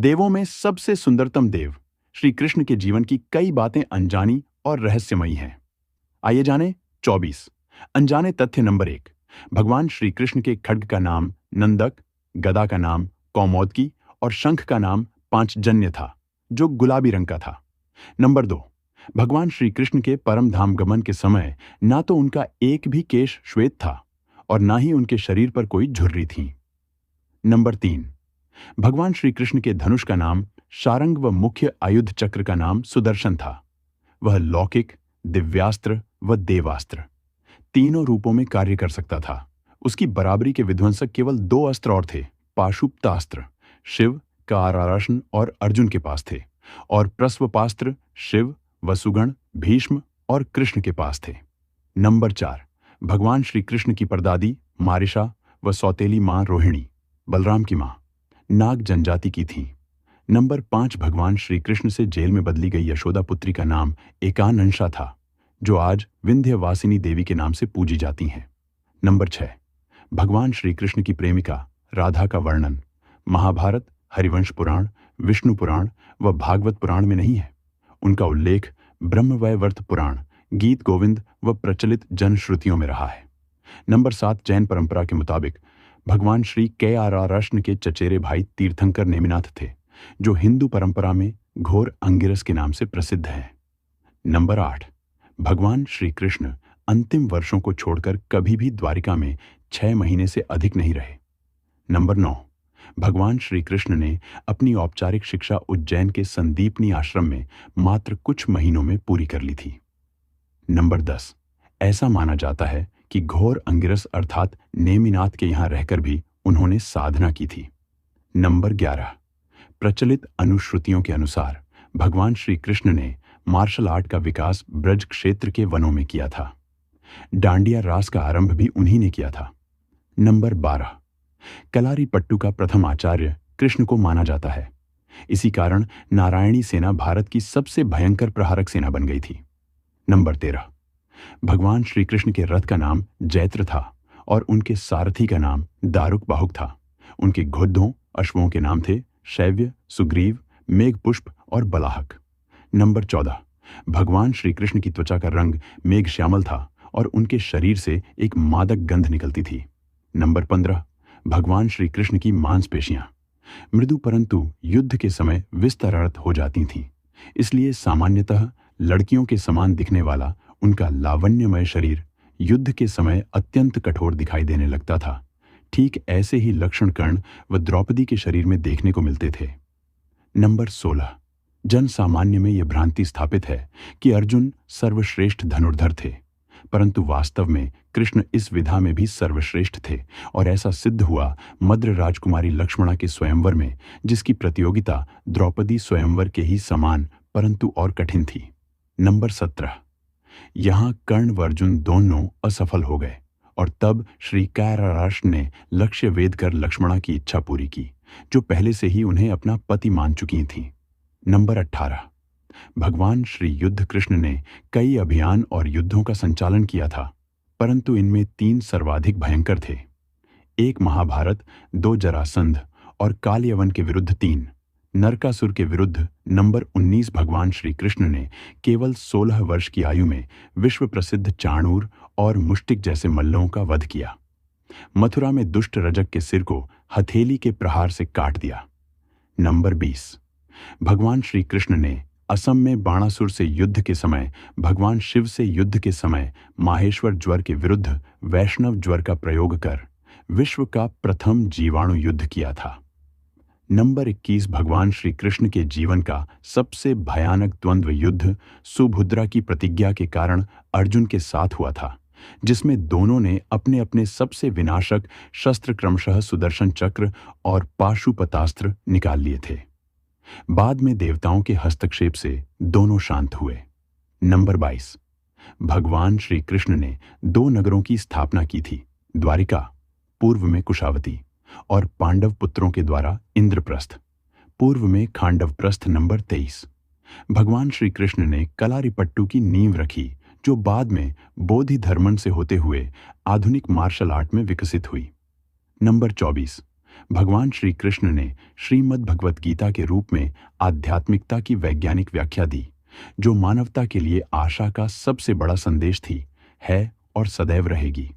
देवों में सबसे सुंदरतम देव श्री कृष्ण के जीवन की कई बातें अनजानी और रहस्यमयी हैं। आइए जानें 24 अनजाने तथ्य। नंबर 1, भगवान श्री कृष्ण के खड्ग का नाम नंदक, गदा का नाम कौमोदकी और शंख का नाम पांचजन्य था, जो गुलाबी रंग का था। नंबर 2, भगवान श्री कृष्ण के परम धाम गमन के समय ना तो उनका एक भी केश श्वेत था और ना ही उनके शरीर पर कोई झुर्री थी। नंबर 3, भगवान श्री कृष्ण के धनुष का नाम शारंग व मुख्य आयुध चक्र का नाम सुदर्शन था। वह लौकिक, दिव्यास्त्र व देवास्त्र तीनों रूपों में कार्य कर सकता था। उसकी बराबरी के विध्वंसक केवल 2 अस्त्र और थे। पाशुपतास्त्र शिव, कारराशन और अर्जुन के पास थे, और प्रस्वपास्त्र शिव, वसुगण, भीष्म और कृष्ण के पास थे। नंबर 4, भगवान श्री कृष्ण की परदादी मारिशा व सौतेली मां रोहिणी बलराम की मां नाग जनजाति की थीं। नंबर 5, भगवान श्री कृष्ण से जेल में बदली गई यशोदा पुत्री का नाम एकानंशा था, जो आज विंध्यवासिनी देवी के नाम से पूजी जाती हैं। नंबर 6, भगवान श्री कृष्ण की प्रेमिका राधा का वर्णन महाभारत, हरिवंश पुराण, विष्णु पुराण व भागवत पुराण में नहीं है। उनका उल्लेख ब्रह्मवैवर्त पुराण, गीत गोविंद व प्रचलित जनश्रुतियों में रहा है। नंबर 7, जैन परंपरा के मुताबिक भगवान श्री केआरआरष्ण के चचेरे भाई तीर्थंकर नेमिनाथ थे, जो हिंदू परंपरा में घोर अंगिरस के नाम से प्रसिद्ध है। नंबर 8, भगवान श्री कृष्ण अंतिम वर्षों को छोड़कर कभी भी द्वारिका में 6 महीने से अधिक नहीं रहे। नंबर 9, भगवान श्री कृष्ण ने अपनी औपचारिक शिक्षा उज्जैन के संदीपनी आश्रम में मात्र कुछ महीनों में पूरी कर ली थी। नंबर 10, ऐसा माना जाता है कि घोर अंगिरस अर्थात नेमिनाथ के यहां रहकर भी उन्होंने साधना की थी। नंबर 11, प्रचलित अनुश्रुतियों के अनुसार भगवान श्री कृष्ण ने मार्शल आर्ट का विकास ब्रज क्षेत्र के वनों में किया था। डांडिया रास का आरंभ भी उन्हीं ने किया था। नंबर 12, कलारी पट्टू का प्रथम आचार्य कृष्ण को माना जाता है। इसी कारण नारायणी सेना भारत की सबसे भयंकर प्रहारक सेना बन गई थी। नंबर 13, भगवान श्री कृष्ण के रथ का नाम जैत्र था और उनके सारथी का नाम दारुक बाहुक था। उनके घोड़ों अश्वों के नाम थे शैव्य, सुग्रीव, मेघपुष्प और बलाहक। नंबर 14, भगवान श्री कृष्ण की त्वचा का रंग मेघ श्यामल था और उनके शरीर से एक मादक गंध निकलती थी। नंबर 15, भगवान श्री कृष्ण की मांसपेशियां मृदु परंतु युद्ध के समय विस्तृत हो जाती थीं। इसलिए सामान्यतः लड़कियों के समान दिखने वाला उनका लावण्यमय शरीर युद्ध के समय अत्यंत कठोर दिखाई देने लगता था। ठीक ऐसे ही लक्षण कर्ण व द्रौपदी के शरीर में देखने को मिलते थे। नंबर 16, जन सामान्य में यह भ्रांति स्थापित है कि अर्जुन सर्वश्रेष्ठ धनुर्धर थे, परंतु वास्तव में कृष्ण इस विधा में भी सर्वश्रेष्ठ थे, और ऐसा सिद्ध हुआ मद्र राजकुमारी लक्ष्मणा के स्वयंवर में, जिसकी प्रतियोगिता द्रौपदी स्वयंवर के ही समान परंतु और कठिन थी। नंबर 17, यहां कर्ण व अर्जुन दोनों असफल हो गए और तब श्री कैराराष्ट ने लक्ष्य वेध कर लक्ष्मणा की इच्छा पूरी की, जो पहले से ही उन्हें अपना पति मान चुकी थीं। नंबर 18, भगवान श्री युद्ध कृष्ण ने कई अभियान और युद्धों का संचालन किया था, परंतु इनमें 3 सर्वाधिक भयंकर थे। 1 महाभारत, 2 जरासंध और कालयवन के विरुद्ध 3 नरकासुर के विरुद्ध। नंबर 19, भगवान श्री कृष्ण ने केवल 16 वर्ष की आयु में विश्व प्रसिद्ध चाणूर और मुष्टिक जैसे मल्लों का वध किया। मथुरा में दुष्ट रजक के सिर को हथेली के प्रहार से काट दिया। नंबर 20, भगवान श्री कृष्ण ने असम में बाणासुर से युद्ध के समय भगवान शिव से युद्ध के समय माहेश्वर ज्वर के विरुद्ध वैष्णव ज्वर का प्रयोग कर विश्व का प्रथम जीवाणु युद्ध किया था। नंबर 21, भगवान श्री कृष्ण के जीवन का सबसे भयानक द्वंद्व युद्ध सुभद्रा की प्रतिज्ञा के कारण अर्जुन के साथ हुआ था, जिसमें दोनों ने अपने अपने सबसे विनाशक शस्त्र क्रमशः सुदर्शन चक्र और पाशुपतास्त्र निकाल लिए थे। बाद में देवताओं के हस्तक्षेप से दोनों शांत हुए। नंबर 22, भगवान श्री कृष्ण ने 2 नगरों की स्थापना की थी, द्वारिका पूर्व में कुशावती और पांडव पुत्रों के द्वारा इंद्रप्रस्थ पूर्व में खांडवप्रस्थ। नंबर 23, भगवान श्री कृष्ण ने कलारीपट्टू की नींव रखी, जो बाद में बोधि धर्मन से होते हुए आधुनिक मार्शल आर्ट में विकसित हुई। नंबर 24, भगवान श्री कृष्ण ने श्रीमद् भगवत गीता के रूप में आध्यात्मिकता की वैज्ञानिक व्याख्या दी, जो मानवता के लिए आशा का सबसे बड़ा संदेश थी, है और सदैव रहेगी।